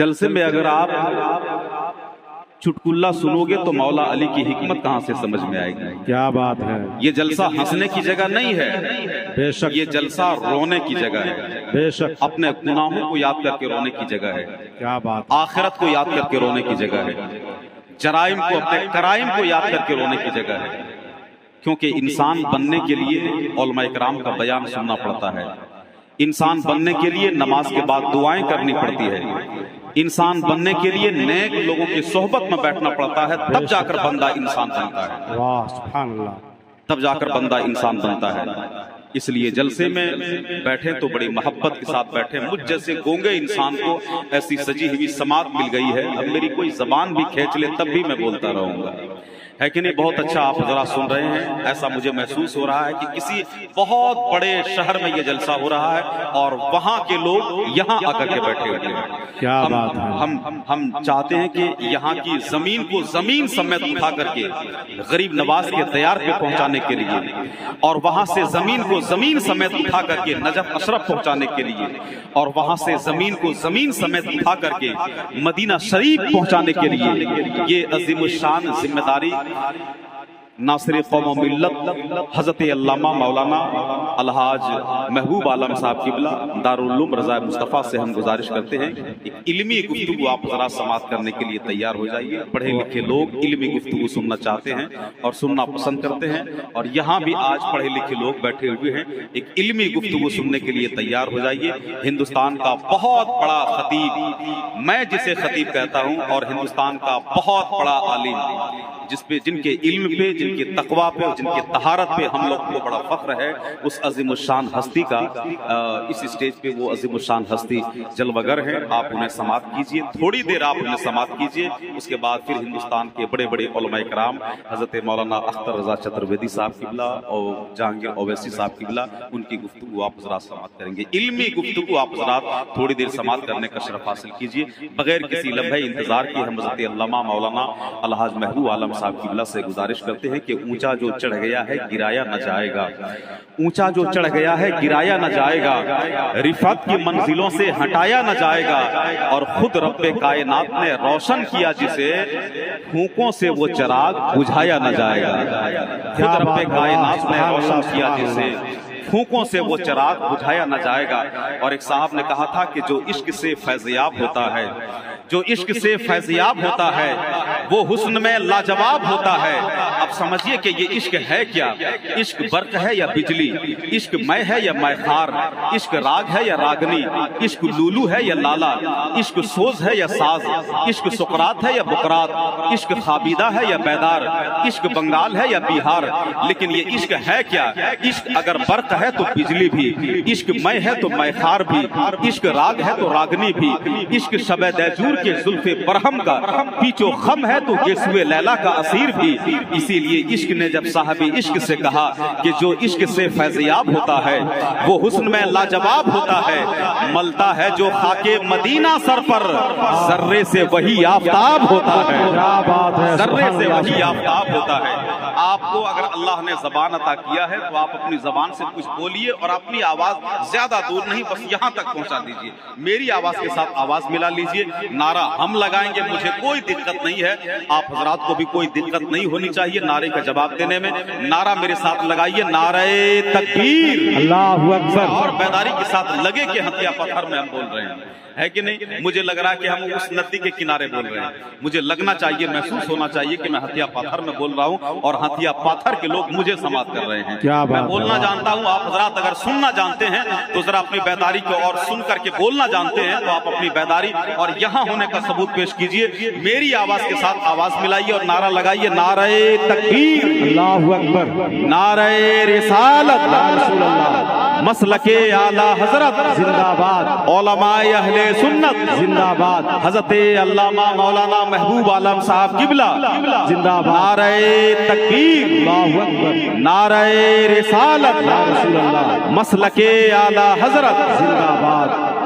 जलसे में अगर आप चुटकुल्ला सुनोगे तो मौला अली की हिकमत कहाँ से समझ में आएगी। क्या बात है। ये जलसा हंसने की जगह नहीं है, बेशक। ये जलसा रोने की जगह है, बेशक। अपने गुनाहों को याद करके रोने की जगह है, क्या बात। आखिरत को याद करके रोने की जगह है, जराइम को, अपने कराइम को याद करके रोने की जगह है। क्योंकि इंसान बनने के लिए उलमा इकराम का बयान सुनना पड़ता है, इंसान बनने के लिए नमाज के बाद दुआएं करनी पड़ती है, इंसान बनने के लिए नेक लोगों की सोहबत में बैठना पड़ता है, तब जाकर बंदा इंसान बनता है। वाह सुभान अल्लाह। तब जाकर बंदा इंसान बनता है। इसलिए जलसे में बैठे तो बड़ी मोहब्बत के साथ बैठे। मुझ जैसे गूंगे इंसान को ऐसी सजी हुई समात मिल गई है, अब मेरी कोई जबान भी खींच ले तब भी मैं बोलता रहूंगा, है कि नहीं। बहुत अच्छा आप जरा सुन रहे हैं, ऐसा मुझे महसूस हो रहा है कि किसी बहुत बड़े शहर में ये जलसा हो रहा है और वहां के लोग यहाँ आकर के बैठे हुए हैं। क्या बात है। हम चाहते हैं कि यहाँ की जमीन को जमीन समेत उठा करके गरीब नवाज के तैयार पे पहुंचाने के लिए, और वहां से जमीन को जमीन समेत उठा करके नजफ अशरफ पहुंचाने के लिए, और वहां से जमीन को जमीन समेत उठा करके मदीना शरीफ पहुंचाने के लिए ये अजीमुशान जिम्मेदारी नासिर कौम व मिल्लत हज़रत अल्लामा मौलाना अलहाज महबूब आलम साहब किबला दारुल उलूम रज़ा मुस्तफ़ा से हम गुजारिश करते हैं, एक इल्मी गुफ्तगू आप जरा समात करने के लिए तैयार हो जाइए। पढ़े लिखे लोग इल्मी गुफ्तगू सुनना चाहते हैं और सुनना पसंद करते हैं, और यहाँ भी आज पढ़े लिखे लोग बैठे हुए हैं, एक इल्मी गुफ्तगू सुनने के लिए तैयार हो जाइए। हिंदुस्तान का बहुत बड़ा खतीब, मैं जिसे खतीब कहता हूँ, और हिंदुस्तान का बहुत बड़ा आलिम, जिसपे जिनके इल्म पे, जिनके तकवा पे, जिनके तहारत पे हम लोग को बड़ा फख्र है, उस अजीमुशान हस्ती का इस स्टेज पे वो अजीमुशान हस्ती जलवगर है। आप उन्हें समात कीजिए, थोड़ी देर आप उन्हें समात कीजिए, उसके बाद फिर हिंदुस्तान के बड़े बड़े उलमा इकराम हजरत मौलाना अख्तर रजा चतुर्वेदी साहब किबला और जहांगीर ओवैसी साहब किबला, उनकी गुफ्तगू आप जरा समात करेंगे। इल्मी गुफ्तगू आप जरा थोड़ी देर समात करने का शरफ हासिल कीजिए। बगैर किसी लम्हे इंतजार के हम हजरत अल्लामा मौलाना अलहाज महबूब आलम साहब किबला से गुजारिश करते हैं कि ऊंचा जो चढ़ गया है गिराया न जाएगा, ऊंचा जो चढ़ गया है गिराया न जाएगा, रिफत की मंजिलों से हटाया न जाएगा, और खुद रब्बे कायनात ने रोशन किया जिसे, फूंकों से वो चिराग बुझाया न जाएगा। खुद रब्बे कायनात ने रोशन किया जिसे, फूंकों से वो चिराग बुझाया न जाएगा। और एक साहब ने कहा था कि जो इश्क से फैज़याब होता है, जो इश्क से फैज़याब होता है, वो हुस्न में लाजवाब होता है। अब समझिए कि ये इश्क है क्या, इश्क बर्क है या बिजली, इश्क मैं है या मैखार, इश्क राग है या रागनी, इश्क लूलू है या लाला, इश्क सोज है या साज, इश्क सुकरात है या बुकरात, इश्क खाबीदा है या बैदार, इश्क बंगाल है या बिहार। लेकिन ये इश्क है क्या। इश्क अगर बर्क है तो बिजली भी, इश्क मैं है तो मैखार भी, इश्क राग है तो रागनी भी, इश्क शबे दैजूर के जुल्फे बरहम का पीछो खम है तो गेसुए लैला का असीर भी। इसीलिए इश्क ने जब साहबी इश्क से कहा कि जो इश्क से फैज़याब होता है वो हुस्न में लाजवाब होता है, मलता है जो खाके मदीना सर पर, जर्रे से वही आफताब होता है। जर्रे से वही आफताब होता है। आपको अगर अल्लाह ने जबान अता किया है तो आप अपनी जबान से कुछ बोलिए, और अपनी आवाज ज्यादा दूर नहीं, बस यहाँ तक पहुँचा दीजिए। मेरी आवाज के साथ आवाज मिला लीजिए। नारा हम लगाएंगे, मुझे कोई दिक्कत नहीं है, आप हजरात को भी कोई दिक्कत नहीं होनी चाहिए नारे का जवाब देने में। नारा मेरे साथ लगाइए, नारे तकबीर, अल्लाहु अकबर, और बेदारी के साथ लगे कि हथिया पत्थर में हम बोल रहे हैं, है कि नहीं। मुझे लग रहा है कि हम उस नदी के किनारे बोल रहे हैं, मुझे लगना चाहिए, महसूस होना चाहिए कि मैं हथिया पाथर में बोल रहा हूँ और हथिया पाथर के लोग मुझे समात कर रहे हैं। मैं बोलना जानता हूँ, आप हजरात अगर सुनना जानते हैं तो जरा अपनी बेदारी को, और सुन करके बोलना जानते हैं तो आप अपनी बेदारी और यहाँ होने का सबूत पेश कीजिए। मेरी आवाज के साथ आवाज मिलाइए और नारा लगाइए, नारे तकबीर, अल्लाहु अकबर, नारे रिसालत, मसलके आला हजरत जिंदाबाद, उलमाए अहले सुन्नत जिंदाबाद, हजरत अल्लामा मौलाना महबूब आलम साहब किबला जिंदाबाद, नारे तकबीर, अल्लाहु अकबर, नारे रिसालत, या रसूल अल्लाह, मसलके आला हजरत जिंदाबाद।